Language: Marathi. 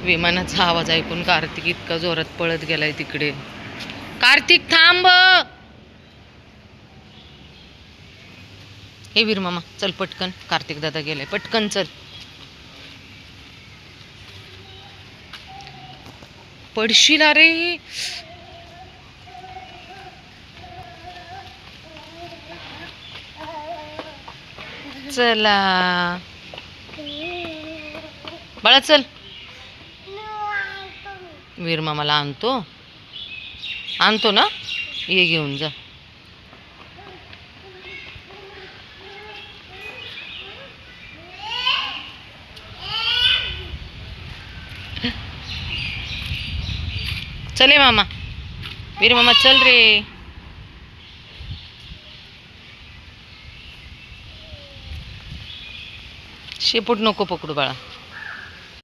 विमानाचा आवाज ऐकून कार्तिक इतका जोरात पळत गेलाय तिकडे. कार्तिक थांब. हे वीर मामा चल पटकन, कार्तिक दादा गेलाय, पटकन चल. पडशील रे. चला बाळा चल. वीर मामाला आणतो ना, ये घेऊन जा. चले मामा, वीर मामा चल रे. शेपूट नको पकडू बाळा.